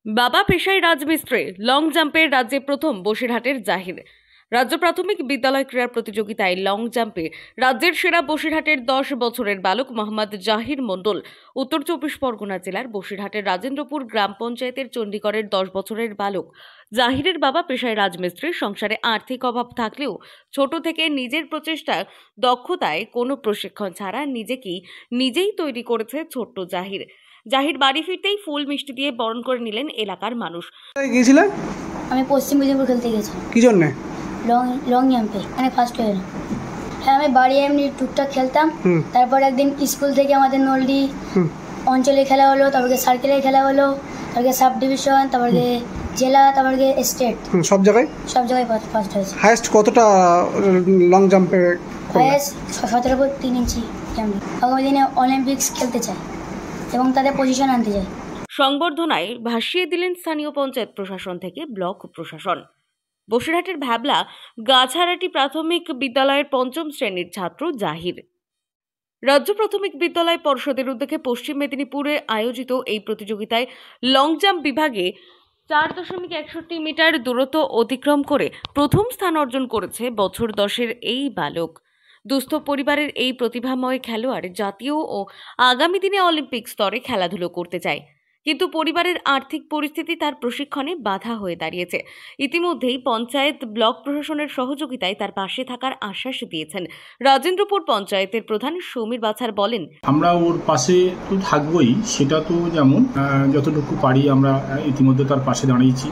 বাবা পেশায় রাজমিস্ত্রি, লং জাম্পের রাজ্যে প্রথম বসিরহাটের জাহির। রাজ্য প্রাথমিক বিদ্যালয় ক্রীড়া প্রতিযোগিতায় লং জাম্পে রাজ্যের সেরা বসিরহাটের 10 বছরের বালক মোহাম্মদ জাহির মণ্ডল উত্তর 24 পরগনা জেলার বসিরহাটের রাজেন্দ্রপুর গ্রাম পঞ্চায়েতের চণ্ডীগড়ের 10 বছরের বালক জাহিরের বাবা পেশায় রাজমিস্ত্রি। সংসারে আর্থিক অভাব থাকলেও ছোট থেকে নিজের প্রচেষ্টা দক্ষতায় কোনো প্রশিক্ষণ ছাড়া নিজেই তৈরি করেছে ছোট্ট জাহির। জাহির বাড়ি ফিরতেই ফুল মিষ্টি দিয়ে বরণ করে নিলেন এলাকার মানুষ। গিয়েছিলে? আমি পশ্চিম মেদিনীপুর খেলতে গেছিলাম। কি জন্য? লং জাম্পে মানে ফার্স্ট হয়ে। হ্যাঁ, আমি বাড়ি এমনি টুকটাক খেলতাম। তারপর একদিন স্কুল থেকে আমাদের নলডি অঞ্চলে খেলা হলো, তারপরে সার্কেলের খেলা হলো, তারপরে সাব ডিভিশন, তারপরে জেলা, তারপরে স্টেট, সব জায়গায় ফার্স্ট হয়েছে। হাইয়েস্ট কতটা লং জাম্পে? হাইয়েস্ট 17 ফুট 3 ইঞ্চি জাম্প। আগামী দিনে অলিম্পিক্স খেলতে চাই এবং তাদের পজিশন আনতে চাই। সংবর্ধনায় ভাসিয়ে দিলেন স্থানীয় পঞ্চায়েত প্রশাসন থেকে ব্লক প্রশাসন। বসিরহাটের ভ্যাবলা গাছারাটি প্রাথমিক বিদ্যালয়ের 5ম শ্রেণীর ছাত্র জাহির। রাজ্য প্রাথমিক বিদ্যালয় পর্ষদের উদ্যোগে পশ্চিম মেদিনীপুরে আয়োজিত এই প্রতিযোগিতায় লং জাম্প বিভাগে 4.61 মিটার দূরত্ব অতিক্রম করে প্রথম স্থান অর্জন করেছে বছর 10-এর এই বালক। দুস্থ পরিবারের এই প্রতিভাময় খেলোয়াড় জাতীয় ও আগামী দিনে অলিম্পিক স্তরে খেলাধুলো করতে চায়, কিন্তু পরিবারের আর্থিক পরিস্থিতি তার প্রশিক্ষণে বাধা হয়ে দাঁড়িয়েছে। ইতিমধ্যেই পঞ্চায়েত ব্লক প্রশাসনের সহযোগিতায় তার পাশে থাকার আশ্বাস দিয়েছেন রাজেন্দ্রপুর পঞ্চায়েতের প্রধান সমীর বাছার। বলেন, আমরা ওর পাশে তো থাকবোই, সেটা তো যেমন যতটুকু পারি আমরা ইতিমধ্যে তার পাশে দাঁড়িয়েছি।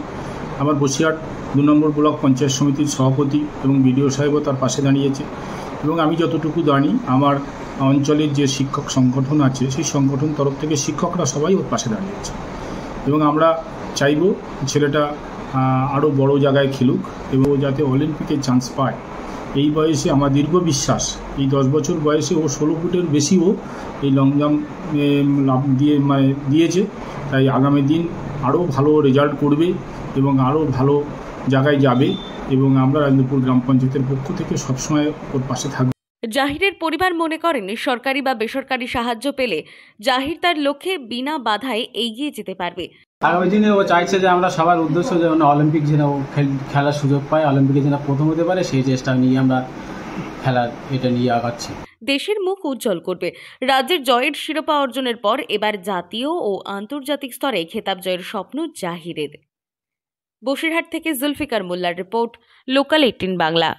আমার বসিরহাট 2 নম্বর ব্লক পঞ্চায়েত সমিতির সভাপতি এবং বিডিও সাহেবও তার পাশে দাঁড়িয়েছে, এবং আমি যতটুকু জানি আমার অঞ্চলের যে শিক্ষক সংগঠন আছে সেই সংগঠন তরফ থেকে শিক্ষকরা সবাই ওর পাশে দাঁড়িয়েছে, এবং আমরা চাইব ছেলেটা আরও বড় জায়গায় খেলুক এবং ও যাতে অলিম্পিকে চান্স পায়। এই বয়সে আমার দীর্ঘ বিশ্বাস, এই 10 বছর বয়সে ও 16 ফুটের বেশিও এই লং জাম্প দিয়েছে, তাই আগামী দিন আরও ভালো রেজাল্ট করবে এবং আরও ভালো জায়গায় যাবে, এবং আমরা রাজেন্দ্রপুর গ্রাম পঞ্চায়েতের পক্ষ থেকে সবসময় ওর পাশে থাকব। জাহিরের পরিবার মনে করেন সরকারি বা বেসরকারি সাহায্য পেলে জাহির তার লক্ষ্যে বিনা বাধায় এগিয়ে যেতে পারবে। আগামী দিনে ও চাইছে যে আমরা সবার উদ্দেশ্য যেন অলিম্পিক যেন খেলার সুযোগ পায়, অলিম্পিকে যেন প্রথম হতে পারে, সেই চেষ্টা নিয়ে আমরা এটা নিয়ে আগাচ্ছি। দেশের মুখ উজ্জ্বল করবে। রাজ্যের জয়ের শিরোপা অর্জনের পর এবার জাতীয় ও আন্তর্জাতিক স্তরে খেতাব জয়ের স্বপ্ন জাহিরের। বসিরহাট থেকে জুলফিকার মোল্লার রিপোর্ট, লোকাল 18 বাংলা।